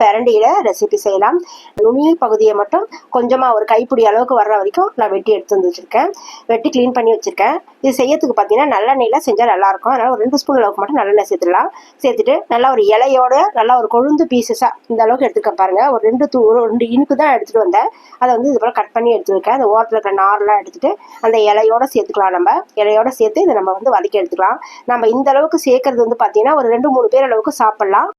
பிரண்டியில் recipe செய்யலாம். நுனி பகுதியை மட்டும் கொஞ்சமாக ஒரு கைப்பிடி அளவுக்கு வர்ற வரைக்கும் நான் வெட்டி எடுத்து வந்து வச்சுருக்கேன். வெட்டி க்ளீன் பண்ணி வச்சுருக்கேன். இது செய்யறதுக்கு பார்த்தீங்கன்னா நல்லெண்ணெயில் செஞ்சால் நல்லாயிருக்கும். அதனால் ஒரு 2 ஸ்பூன் அளவுக்கு மட்டும் நல்லெண்ணெய் சேர்த்துடலாம். சேர்த்துட்டு நல்லா ஒரு இலையோட நல்லா ஒரு கொழுந்து பீசஸாக இந்த அளவுக்கு எடுத்துக்க பாருங்கள். ஒரு 2 இனுக்கு தான் எடுத்துகிட்டு வந்தேன். அதை வந்து இது போல் கட் பண்ணி எடுத்துருக்கேன். அந்த ஓரத்தில் இருக்கிற நார்லாம் எடுத்துகிட்டு அந்த இலையோட சேர்த்துக்கலாம். நம்ம இலையோட சேர்த்து இதை நம்ம வந்து வதக்கி எடுத்துக்கலாம். நம்ம இந்த அளவுக்கு சேர்க்கறது வந்து பார்த்தீங்கன்னா ஒரு 2-3 பேர் அளவுக்கு சாப்பிட்லாம்.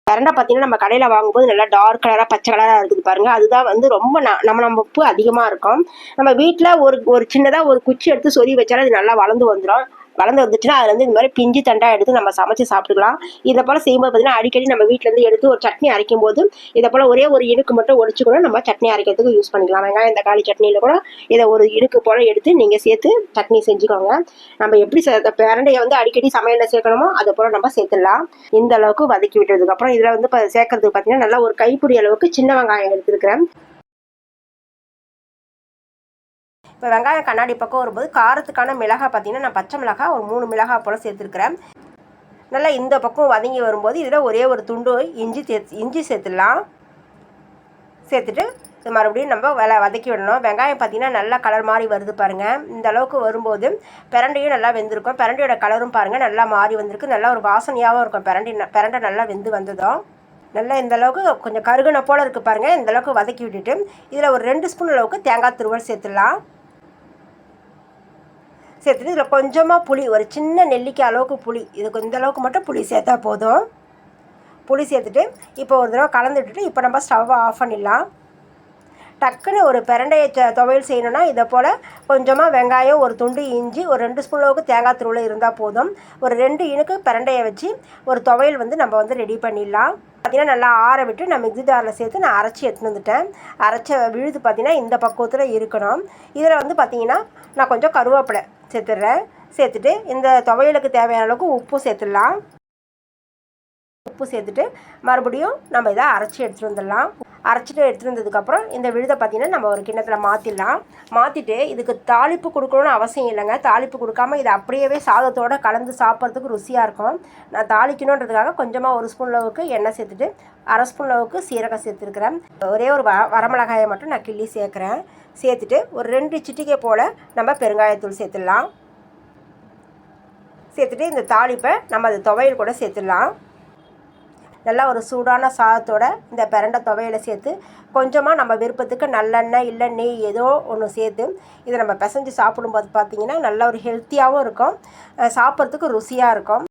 பிரண்டை பார்த்தீங்கன்னா நம்ம கடையில் வாங்கும்போது நல்லா டார்க் கலராக பச்சை கலராக இருக்குது பாருங்கள். அதுதான் வந்து ரொம்ப நம்ம உப்பு அதிகமாக இருக்கும். நம்ம வீட்டில் ஒரு சின்னதாக ஒரு குச்சி எடுத்து சொறி வச்சாலும் அது நல்லா வளர்ந்து வந்துடும். வளர்ந்து வந்துச்சுன்னா அதில் வந்து இந்த மாதிரி பிஞ்சு தண்டாக எடுத்து நம்ம சமைச்சு சாப்பிட்டுக்கலாம். இதை போல் செய்யும்போது பார்த்தீங்கன்னா அடிக்கடி நம்ம வீட்டிலேருந்து எடுத்து ஒரு சட்னி அரைக்கும் போது இதை போல் ஒரே ஒரு இனுக்கு மட்டும் ஒடிச்சு கூட நம்ம சட்னி அரைக்கிறதுக்கு யூஸ் பண்ணிக்கலாம். வெங்காயம் தக்காளி சட்னியில் கூட இதை ஒரு இனுக்கு போல் எடுத்து நீங்கள் சேர்த்து சட்னி செஞ்சுக்கோங்க. நம்ம எப்படி பிரண்டையை வந்து அடிக்கடி சமையலில் சேர்க்கணுமோ அதை போல் நம்ம சேர்த்துடலாம். இந்த அளவுக்கு வதக்கி விட்டதுக்கப்புறம் இதில் வந்து சேர்க்கறதுக்கு பார்த்தீங்கன்னா நல்லா ஒரு கைப்பிடி அளவுக்கு சின்ன வெங்காயம் எடுத்துருக்கிறேன். இப்போ வெங்காயம் கண்ணாடி பக்கம் வரும்போது காரத்துக்கான மிளகாய் பார்த்தீங்கன்னா நான் பச்சை மிளகாய் ஒரு 3 மிளகாய் போல் சேர்த்துருக்கிறேன். நல்லா இந்த பக்கம் வதங்கி வரும்போது இதில் ஒரே ஒரு துண்டு இஞ்சி சேர்த்துடலாம். சேர்த்துட்டு இது மறுபடியும் நம்ம வதக்கி விடணும். வெங்காயம் பார்த்திங்கன்னா நல்லா கலர் மாதிரி வருது பாருங்கள். இந்த அளவுக்கு வரும்போது பிரண்டையும் நல்லா வெந்திருக்கும். பிரண்டையோட கலரும் பாருங்கள் நல்லா மாறி வந்திருக்கு. நல்லா ஒரு வாசனையாகவும் இருக்கும். பிரண்டை நல்லா வெந்து வந்ததும் நல்லா இந்த அளவுக்கு கொஞ்சம் கருகுன போல் இருக்குது பாருங்கள். இந்த அளவுக்கு வதக்கி விட்டுட்டு இதில் ஒரு 2 ஸ்பூன் அளவுக்கு தேங்காய் துருவல் சேர்த்துடலாம். சேர்த்துட்டு இதில் கொஞ்சமாக புளி, ஒரு சின்ன நெல்லிக்காய் அளவுக்கு புளி, இதுக்கு இந்த அளவுக்கு மட்டும் புளி சேர்த்தா போதும். புளி சேர்த்துட்டு இப்போ ஒரு தடவை கலந்து விட்டுட்டு இப்போ நம்ம ஸ்டவ்வை ஆஃப் பண்ணிடலாம். டக்குன்னு ஒரு பிரண்டையை துவையல் செய்யணுன்னா இதை போல் கொஞ்சமாக வெங்காயம், ஒரு துண்டு இஞ்சி, ஒரு 2 ஸ்பூன் அளவுக்கு தேங்காய் துருவல் இருந்தால் போதும். ஒரு 2 இனுக்கு பிரண்டையை வச்சு ஒரு துவையல் வந்து நம்ம வந்து ரெடி பண்ணிடலாம். பார்த்திங்கன்னா நல்லா ஆற விட்டு நான் மிக்ஸி ஜாரில் சேர்த்து நான் அரைச்சி எடுத்துன்னு வந்துட்டேன். அரைச்ச விழுது பார்த்திங்கன்னா இந்த பக்குவத்தில் இருக்கணும். இதில் வந்து பார்த்திங்கன்னா நான் கொஞ்சம் கருவேப்பிலை சேர்த்துடுறேன். சேர்த்துட்டு இந்த துவையலுக்கு தேவையான அளவுக்கு உப்பு சேர்த்துடலாம். உப்பு சேர்த்துட்டு மறுபடியும் நம்ம இதை அரைச்சி எடுத்துகிட்டு வந்துடலாம். அரைச்சிட்டு எடுத்துகிட்டு வந்ததுக்கப்புறம் இந்த விழுதை பார்த்திங்கன்னா நம்ம ஒரு கிண்ணத்தில் மாற்றிடலாம். மாற்றிட்டு இதுக்கு தாளிப்பு கொடுக்கணும்னு அவசியம் இல்லைங்க. தாளிப்பு கொடுக்காமல் இதை அப்படியே சாதத்தோடு கலந்து சாப்பிட்றதுக்கு ருசியாக இருக்கும். நான் தாளிக்கணுன்றதுக்காக கொஞ்சமாக 1 ஸ்பூன் அளவுக்கு எண்ணெய் சேர்த்துட்டு 1/2 ஸ்பூன் அளவுக்கு சீரகம் சேர்த்துருக்கிறேன். ஒரே ஒரு வரமிளகாயை மட்டும் நான் கிள்ளி சேர்க்குறேன். சேர்த்துட்டு ஒரு 2 சிட்டிகை போல் நம்ம பெருங்காயத்தூள் சேர்த்துடலாம். சேர்த்துட்டு இந்த தாளிப்பை நம்ம அது துவையல் கூட சேர்த்துடலாம். நல்லா ஒரு சூடான சாதத்தோட இந்த பிரண்டை துவையலை சேர்த்து கொஞ்சமாக நம்ம விருப்பத்துக்கு நல்லெண்ணெய் இல்லை நெய் ஏதோ ஒன்று சேர்த்து இதை நம்ம பிசைஞ்சு சாப்பிடும்போது பார்த்திங்கன்னா நல்ல ஒரு ஹெல்த்தியாகவும் இருக்கும். சாப்பிட்றதுக்கு ருசியாக இருக்கும்.